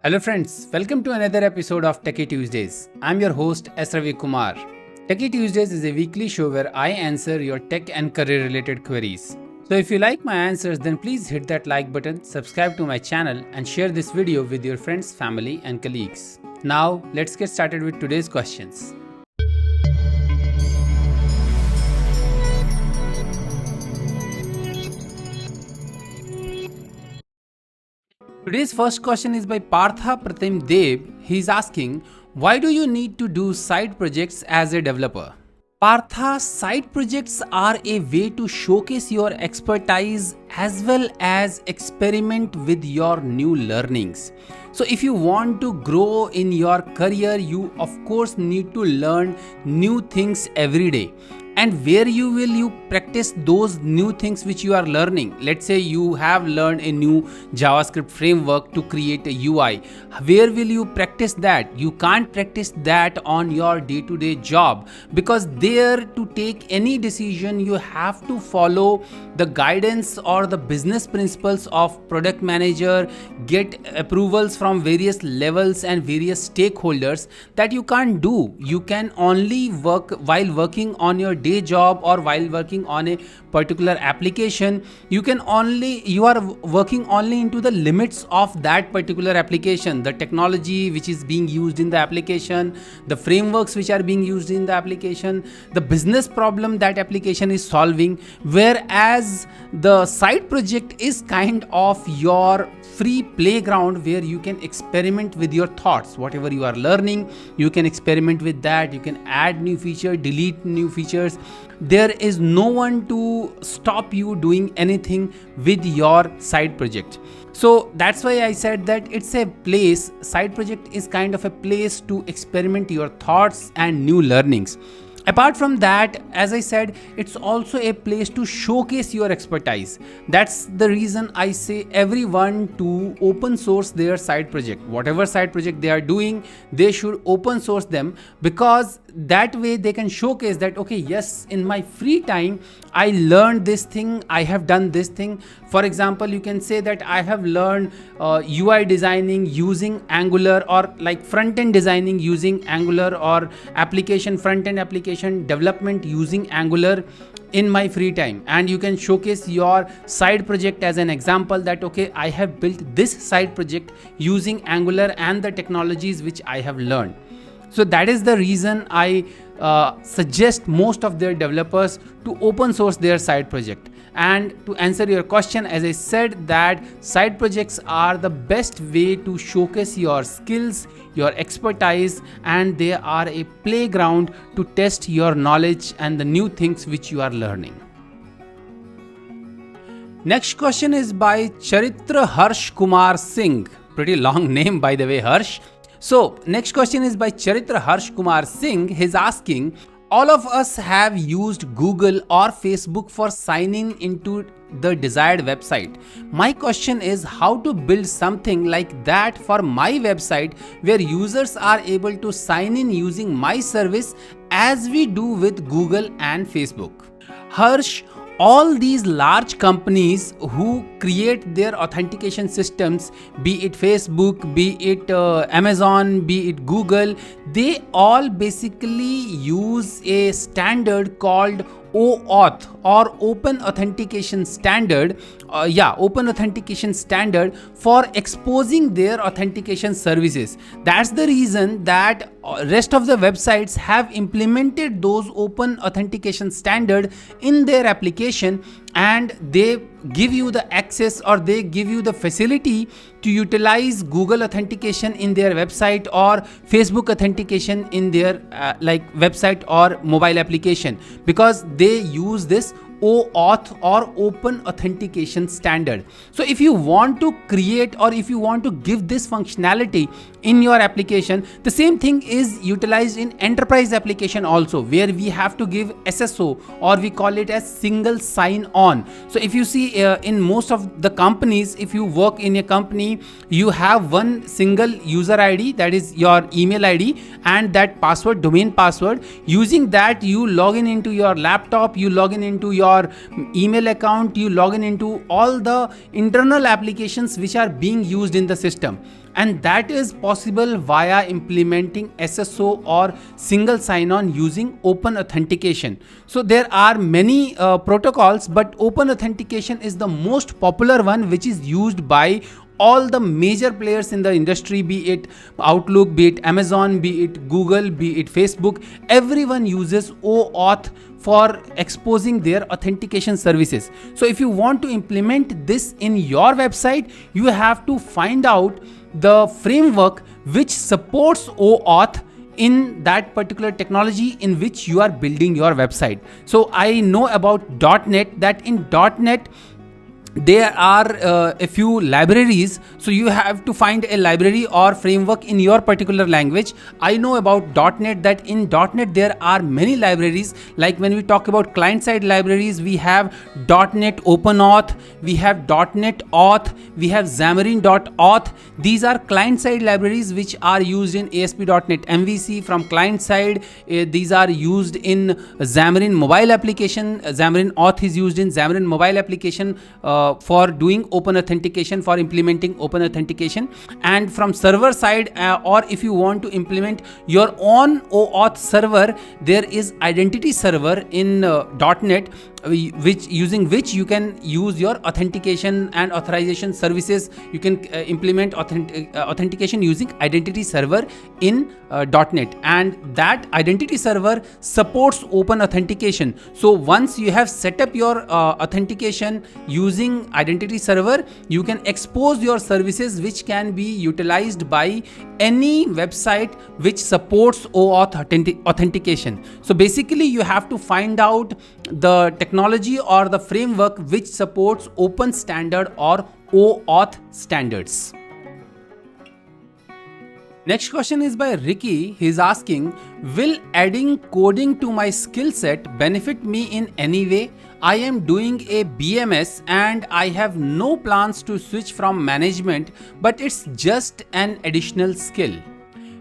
Hello friends, welcome to another episode of Techie Tuesdays. I'm your host S. Ravi Kumar. Techie Tuesdays is a weekly show where I answer your tech and career related queries. So if you like my answers, then please hit that like button, subscribe to my channel and share this video with your friends, family and colleagues. Now let's get started with today's questions. Today's first question is by Partha Pratim Dev. He's asking, why do you need to do side projects as a developer? Partha, side projects are a way to showcase your expertise as well as experiment with your new learnings. So if you want to grow in your career, you of course need to learn new things every day. And where you practice those new things which you are learning. Let's say you have learned a new JavaScript framework to create a UI. Where will you practice that? You can't practice that on your day-to-day job, because there, to take any decision, you have to follow the guidance or the business principles of product manager, get approvals from various levels and various stakeholders. That you can't do. You can only work while working on your day job or while working on a particular application. You are working only into the limits of that particular application, the technology which is being used in the application, the frameworks which are being used in the application, the business problem that application is solving. Whereas the side project is kind of your free playground where you can experiment with your thoughts. Whatever you are learning, you can experiment with that. You can add new feature, delete new features. There is no one to stop you doing anything with your side project. So that's why I said that it's a place, side project is kind of a place to experiment your thoughts and new learnings. Apart from that, as I said, it's also a place to showcase your expertise. That's the reason I say everyone to open source their side project. Whatever side project they are doing, they should open source them, because that way they can showcase that, okay, yes, in my free time, I learned this thing, I have done this thing. For example, you can say that I have learned UI designing using Angular, or like front-end designing using Angular, or front-end application development using Angular in my free time. And you can showcase your side project as an example that, okay, I have built this side project using Angular and the technologies which I have learned. So that is the reason I suggest most of their developers to open source their side project. And to answer your question, as I said, that side projects are the best way to showcase your skills, your expertise, and they are a playground to test your knowledge and the new things which you are learning. Next question is by Charitra Harsh Kumar Singh. Pretty long name, by the way, Harsh. So next question is by Charitra Harsh Kumar Singh. He's asking, all of us have used Google or Facebook for signing into the desired website. My question is how to build something like that for my website where users are able to sign in using my service as we do with Google and Facebook. Harsh, all these large companies who create their authentication systems, be it Facebook, be it Amazon, be it Google, they all basically use a standard called OAuth, or Open Authentication Standard, Open Authentication Standard, for exposing their authentication services. That's the reason that rest of the websites have implemented those Open Authentication Standard in their application, and they give you the access, or they give you the facility to utilize Google authentication in their website, or Facebook authentication in their website or mobile application, because they use this OAuth, or Open Authentication Standard. So if you want to create, or if you want to give this functionality in your application, the same thing is utilized in enterprise application also, where we have to give SSO, or we call it as single sign on. So if you see in most of the companies, if you work in a company, you have one single user ID, that is your email ID, and that password, domain password. Using that, you log in into your laptop, you log in into your email account, you log in into all the internal applications which are being used in the system. and that is possible via implementing SSO or single sign-on using open authentication. So there are many protocols, but open authentication is the most popular one, which is used by all the major players in the industry, be it Outlook, be it Amazon, be it Google, be it Facebook. Everyone uses OAuth for exposing their authentication services. So if you want to implement this in your website, you have to find out the framework which supports OAuth in that particular technology in which you are building your website. So I know about .NET, that in .NET there are a few libraries, so you have to find a library or framework in your particular language. I know about .NET, that in .NET there are many libraries. Like when we talk about client-side libraries, we have .NET OpenAuth, we have .NET Auth, we have Xamarin.Auth. These are client-side libraries which are used in ASP.NET MVC from client side. These are used in Xamarin mobile application. Xamarin Auth is used in Xamarin mobile application for doing open authentication, for implementing open authentication. And from server side, or if you want to implement your own OAuth server, there is identity server in .NET, which you can use your authentication and authorization services. You can implement authentication using identity server in .NET, and that identity server supports open authentication. So once you have set up your authentication using identity server, you can expose your services which can be utilized by any website which supports OAuth authentication. So basically you have to find out the technology or the framework which supports open standard or OAuth standards. Next question is by Ricky. He's asking, will adding coding to my skill set benefit me in any way? I am doing a BMS and I have no plans to switch from management, but it's just an additional skill.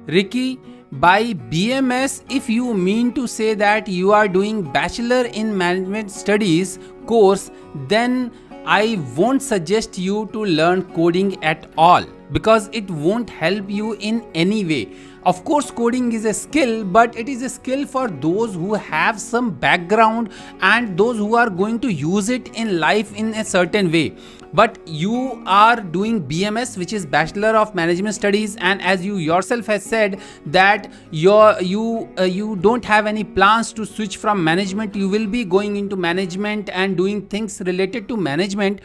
Ricky, by BMS, if you mean to say that you are doing Bachelor in Management Studies course, then I won't suggest you to learn coding at all, because it won't help you in any way. Of course, coding is a skill, but it is a skill for those who have some background and those who are going to use it in life in a certain way. But you are doing BMS, which is Bachelor of Management Studies, and as you yourself has said that you don't have any plans to switch from management. You will be going into management and doing things related to management.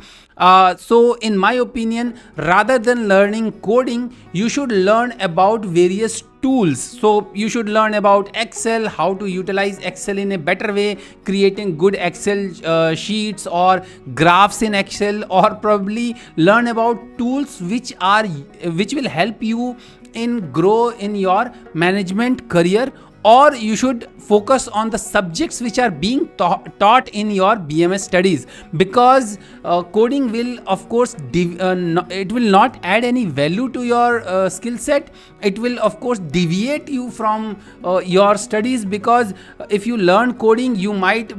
So in my opinion, rather than learning coding, you should learn about various tools. So you should learn about Excel, how to utilize Excel in a better way, creating good Excel sheets or graphs in Excel, or probably learn about tools which will help you in grow in your management career. Or you should focus on the subjects which are being taught in your BMS studies, because coding will of course it will not add any value to your skill set. It will of course deviate you from your studies, because if you learn coding, you might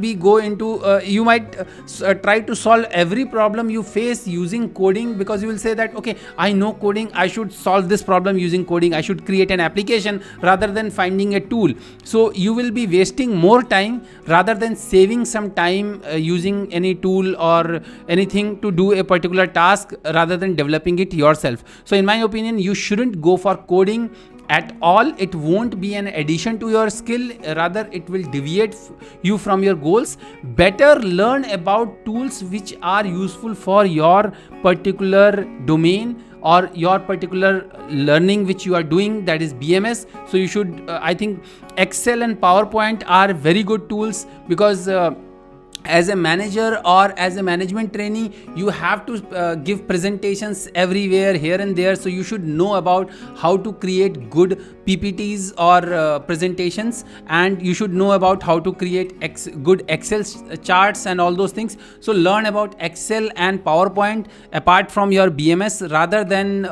try to solve every problem you face using coding, because you will say that okay, I know coding, I should solve this problem using coding, I should create an application rather than finding a tool. So you will be wasting more time rather than saving some time using any tool or anything to do a particular task rather than developing it yourself. So in my opinion, you shouldn't go for coding at all. It won't be an addition to your skill, rather it will deviate you from your goals. Better learn about tools which are useful for your particular domain or your particular learning which you are doing, that is BMS. So you should I think Excel and PowerPoint are very good tools, because as a manager or as a management trainee, you have to give presentations everywhere, here and there. So you should know about how to create good PPTs or presentations, and you should know about how to create good Excel charts and all those things. So learn about Excel and PowerPoint apart from your BMS, rather than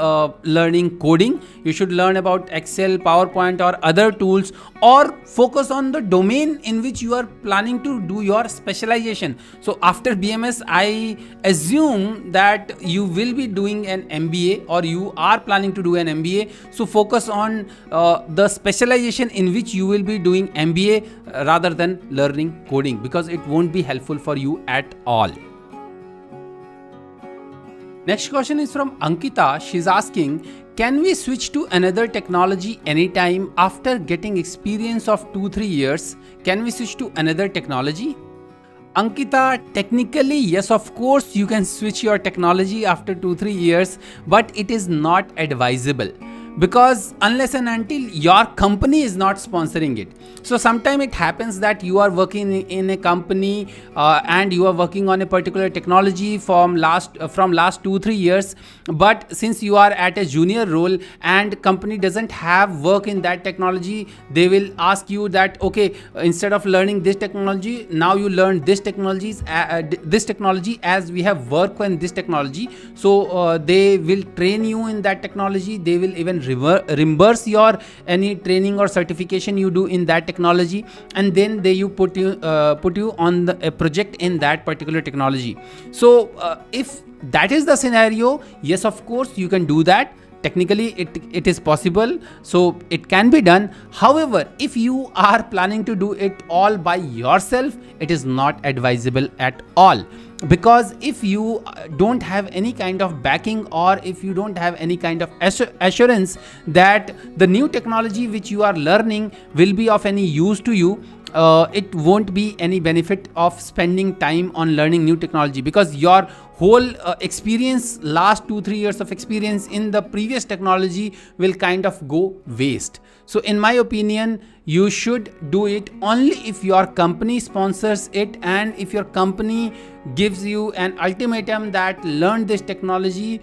learning coding. You should learn about Excel, PowerPoint or other tools, or focus on the domain in which you are planning to do your specialization specialization. So after BMS, I assume that you will be doing an MBA, or you are planning to do an MBA. So focus on the specialization in which you will be doing MBA rather than learning coding, because it won't be helpful for you at all. Next question is from Ankita. She's asking, can we switch to another technology anytime after getting experience of 2-3 years? Can we switch to another technology? Ankita, technically, yes, of course, you can switch your technology after 2-3 years, but it is not advisable, because unless and until your company is not sponsoring it. So sometimes it happens that you are working in a company and you are working on a particular technology from last 2-3 years, but since you are at a junior role and company doesn't have work in that technology, they will ask you that, okay, instead of learning this technology, now you learn this technology as we have work on this technology. So they will train you in that technology. They will even reimburse your any training or certification you do in that technology, and then they put you on a project in that particular technology. So if that is the scenario, yes, of course, you can do that. Technically it is possible, so it can be done. However, if you are planning to do it all by yourself, it is not advisable at all, because if you don't have any kind of backing, or if you don't have any kind of assurance that the new technology which you are learning will be of any use to you, it won't be any benefit of spending time on learning new technology, because your whole experience, last 2-3 years of experience in the previous technology will kind of go waste. So in my opinion, you should do it only if your company sponsors it, and if your company gives you an ultimatum that learn this technology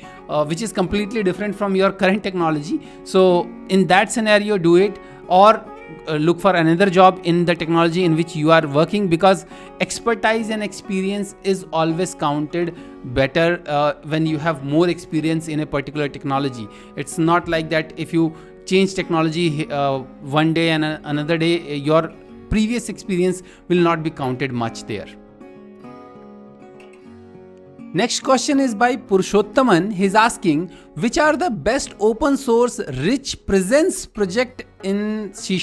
which is completely different from your current technology. So in that scenario, do it, or look for another job in the technology in which you are working, because expertise and experience is always counted better when you have more experience in a particular technology. It's not like that if you change technology one day and another day, your previous experience will not be counted much there. Next question is by Purushottaman. He's asking, which are the best open source rich presence project in C#?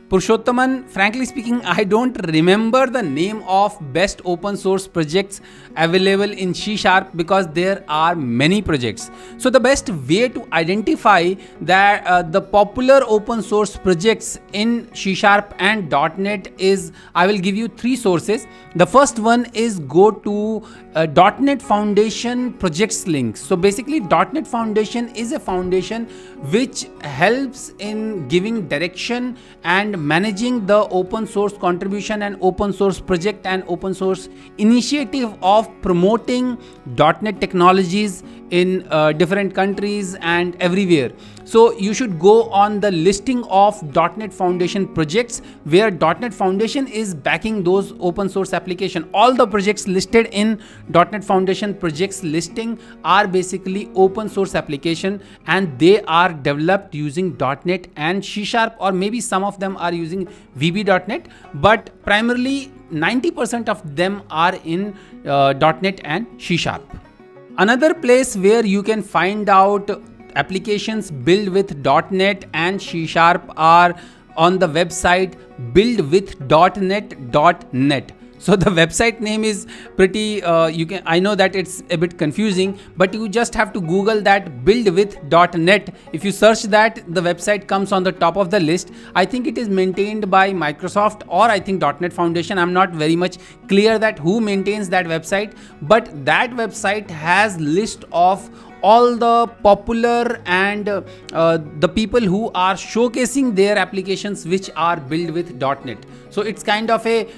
Purushottaman, frankly speaking, I don't remember the name of best open source projects available in C#, because there are many projects. So the best way to identify that the popular open source projects in C# and .NET is, I will give you 3 sources. The first one is go to .NET Foundation projects link. So basically .NET Foundation is a foundation which helps in giving direction and managing the open source contribution and open source project and open source initiative of promoting .NET technologies in different countries and everywhere. So you should go on the listing of .NET Foundation projects, where .NET Foundation is backing those open source application. All the projects listed in .NET Foundation projects listing are basically open source application, and they are developed using .NET and C#, or maybe some of them are using VB.NET, but primarily 90% of them are in .NET and C#. Another place where you can find out applications built with .NET and C# are on the website buildwith.net.net. So the website name is pretty, I know that it's a bit confusing, but you just have to Google that buildwith.net. If you search that, the website comes on the top of the list. I think it is maintained by Microsoft, or I think .NET Foundation. I'm not very much clear that who maintains that website, but that website has list of all the popular and the people who are showcasing their applications which are built with .NET. So it's kind of a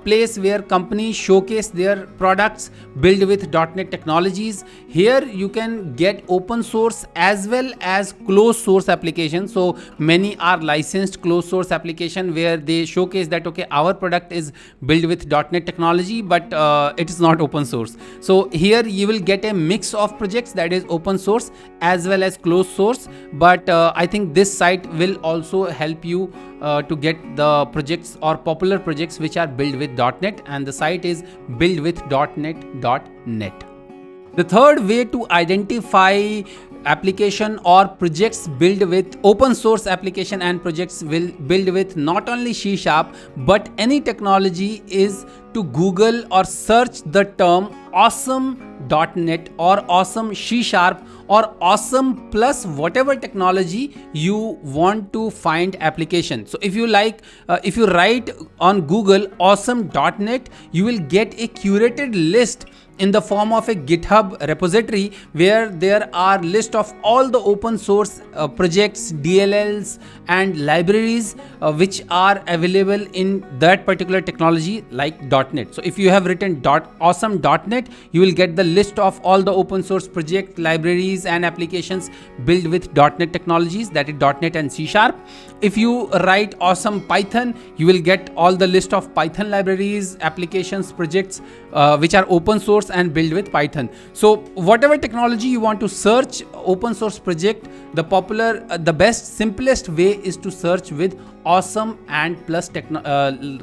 place where companies showcase their products built with .NET technologies. Here you can get open source as well as closed source applications. So many are licensed closed source application where they showcase that, okay, our product is built with .NET technology, but it is not open source. So here you will get a mix of projects, that is open source as well as closed source. But I think this site will also help you to get the projects or popular projects which are built with .NET, and the site is buildwith.net.net. The third way to identify application or projects built with open source application and projects will build with not only C# but any technology is to Google or search the term awesome.net or awesome C# or awesome plus whatever technology you want to find application. So if you write on Google awesome.net, you will get a curated list in the form of a GitHub repository where there are list of all the open source projects, DLLs and libraries which are available in that particular technology like .NET. So if you have written awesome.net, you will get the list of all the open source project libraries and applications built with .NET technologies, that is .NET and C#. If you write awesome Python, you will get all the list of Python libraries, applications, projects which are open source and built with Python. So whatever technology you want to search open source project, the best simplest way is to search with awesome and plus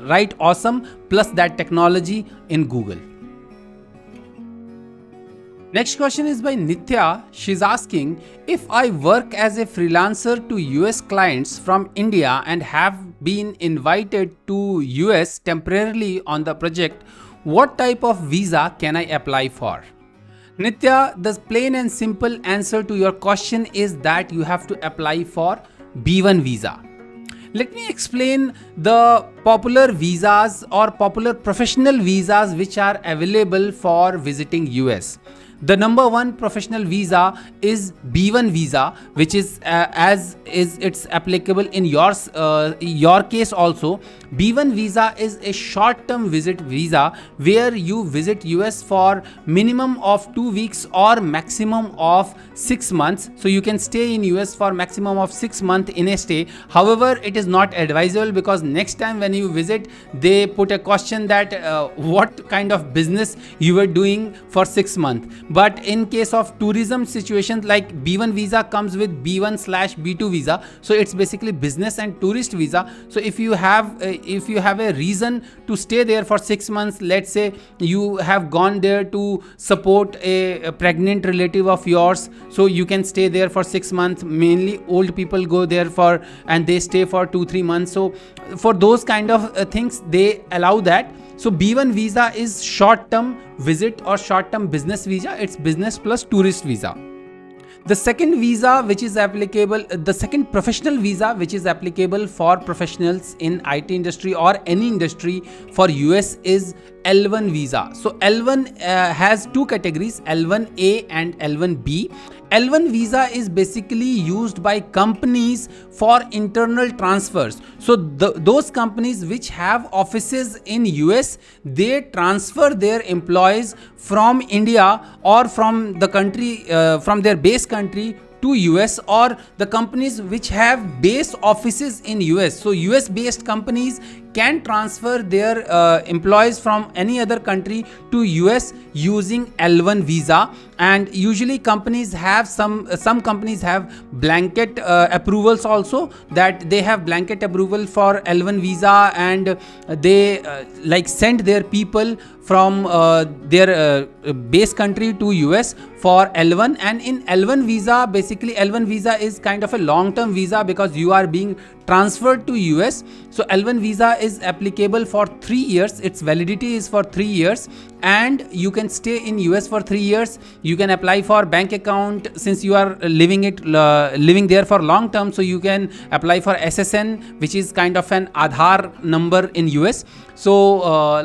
write awesome plus that technology in Google. Next question is by Nitya. She's asking, if I work as a freelancer to US clients from India and have been invited to US temporarily on the project, what type of visa can I apply for? Nitya, the plain and simple answer to your question is that you have to apply for B1 visa. Let me explain the popular visas or popular professional visas which are available for visiting US. The number one professional visa is B1 visa, which is it's applicable in your case also. B1 visa is a short-term visit visa where you visit US for minimum of 2 weeks or maximum of 6 months. So you can stay in US for maximum of 6 months in a stay. However, it is not advisable because next time when you visit, they put a question that what kind of business you were doing for 6 months. But in case of tourism situations, like B1 visa comes with B1/B2 visa, so it's basically business and tourist visa. So if you have a reason to stay there for 6 months, let's say you have gone there to support a pregnant relative of yours, so you can stay there for 6 months. Mainly old people go there and they stay for 2-3 months. So for those kind of things, they allow that. So B1 visa is short-term visit or short-term business visa. It's business plus tourist visa. The second visa which is applicable, the second professional visa which is applicable for professionals in IT industry or any industry for US is L1 visa. So L1 has two categories, L1A and L1B. L1 visa is basically used by companies for internal transfers. So those companies which have offices in US, they transfer their employees from India or from the country, from their base country to US, or the companies which have base offices in US. So US based companies can transfer their employees from any other country to US using L1 visa. And usually companies have some companies have blanket approvals also, that they have blanket approval for L1 visa, and they like send their people from their base country to US for L1. And in L1 visa, basically L1 visa is kind of a long-term visa because you are being transferred to US. So L1 visa is applicable for 3 years. Its validity is for 3 years, and you can stay in US for 3 years. You can apply for bank account since you are living there for long term. So you can apply for SSN, which is kind of an Aadhaar number in US. So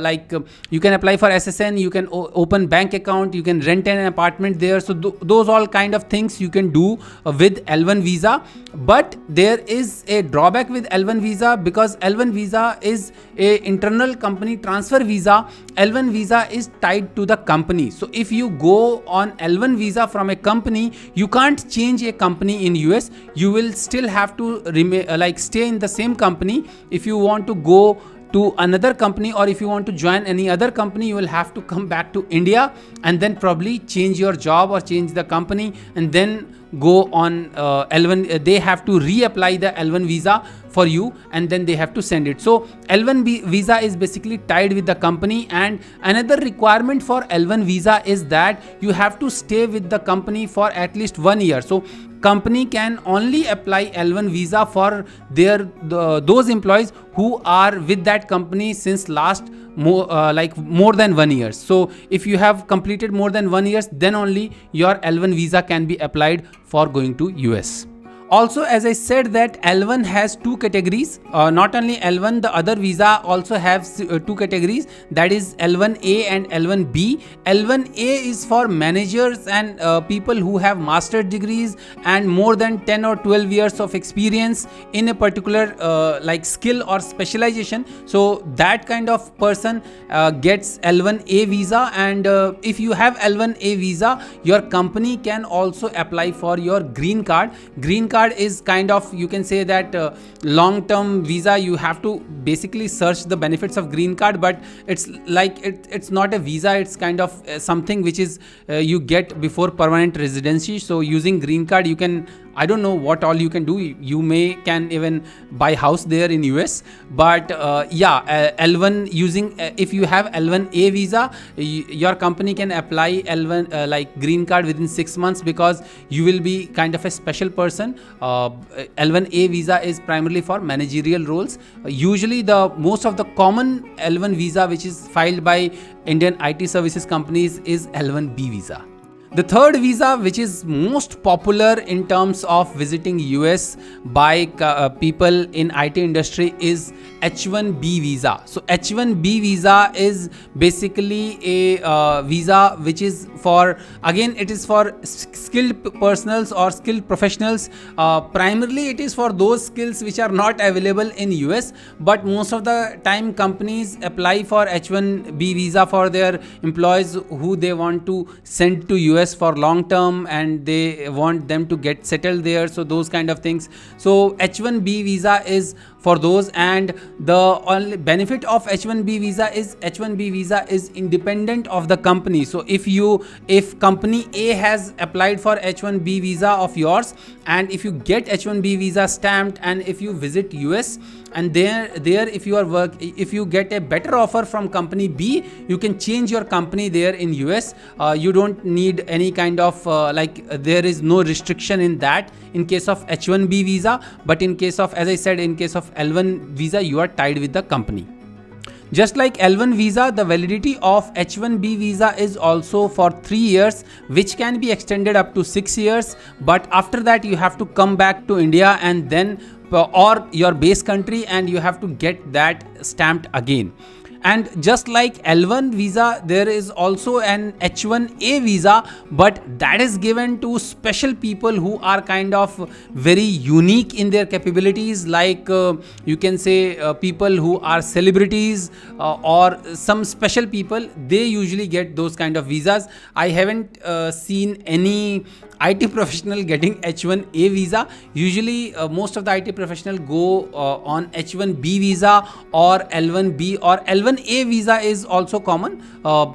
you can apply for SSN, you can open bank account, you can rent an apartment there. So those all kind of things you can do with L1 visa. But there is a drawback with L1 visa, because L1 visa is a internal company transfer visa. L1 visa is tied to the company. So if you go on L1 visa from a company, you can't change a company in US. You will still have to stay in the same company. If you want to go to another company, or if you want to join any other company, you will have to come back to India and then probably change your job or change the company and then go on L1. They have to reapply the L1 visa for you and then they have to send it. So L1 visa is basically tied with the company, and another requirement for L1 visa is that you have to stay with the company for at least 1 year. So company can only apply L1 visa for those employees who are with that company since last more than 1 year. So if you have completed more than 1 years, then only your L1 visa can be applied for going to US. Also, as I said that L1 has two categories. Not only L1, the other visa also has two categories, that is L1A and L1B. L1A is for managers and people who have master's degrees and more than 10 or 12 years of experience in a particular skill or specialization. So that kind of person gets L1A visa, and if you have L1A visa, your company can also apply for your green card. Green card is kind of, you can say that long-term visa. You have to basically search the benefits of green card, but it's like it's not a visa, it's kind of something which is you get before permanent residency. So using green card, you can, I don't know what all you can do. You can even buy house there in US. But L1 using, if you have L1A visa, your company can apply L1 green card within 6 months, because you will be kind of a special person. L1A visa is primarily for managerial roles. Usually the most of the common L1 visa which is filed by Indian IT services companies is L1B visa. The third visa, which is most popular in terms of visiting US by people in IT industry, is H1B visa. So H1B visa is basically a visa which is for, again, it is for skilled personals or skilled professionals. Primarily it is for those skills which are not available in US, but most of the time companies apply for H1B visa for their employees who they want to send to US for long term, and they want them to get settled there. So those kind of things. So H1B visa is for those, and the only benefit of H1B visa is independent of the company. So if company A has applied for H1B visa of yours, and if you get H1B visa stamped, and if you visit US, and there if you get a better offer from company B, you can change your company there in US. You don't need any kind of there is no restriction in that in case of H1B visa. But in case of, as I said, in case of L1 visa, you are tied with the company. Just like L1 visa, the validity of H1B visa is also for 3 years, which can be extended up to 6 years. But after that, you have to come back to India and then or your base country, and you have to get that stamped again. And just like L1 visa, there is also an H1A visa, but that is given to special people who are kind of very unique in their capabilities, like you can say people who are celebrities or some special people. They usually get those kind of visas. I haven't seen any IT professional getting H1A visa. Usually most of the IT professional go on H1B visa or L1B, or L1A visa is also common.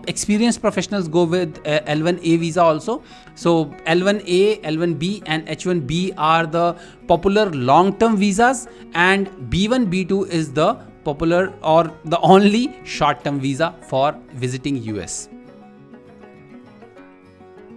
Experienced professionals go with L1A visa also. So L1A, L1B and H1B are the popular long-term visas, and B1, B2 is the popular or the only short-term visa for visiting US.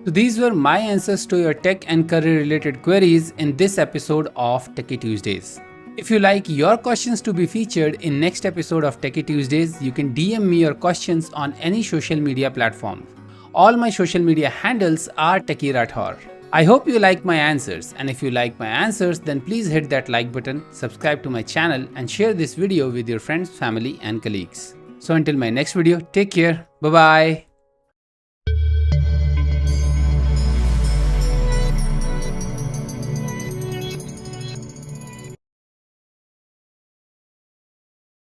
So these were my answers to your tech and career related queries in this episode of Techie Tuesdays. If you like your questions to be featured in next episode of Techie Tuesdays, you can DM me your questions on any social media platform. All my social media handles are Techie Rathor. I hope you like my answers, and if you like my answers, then please hit that like button, subscribe to my channel and share this video with your friends, family and colleagues. So until my next video, take care. Bye bye.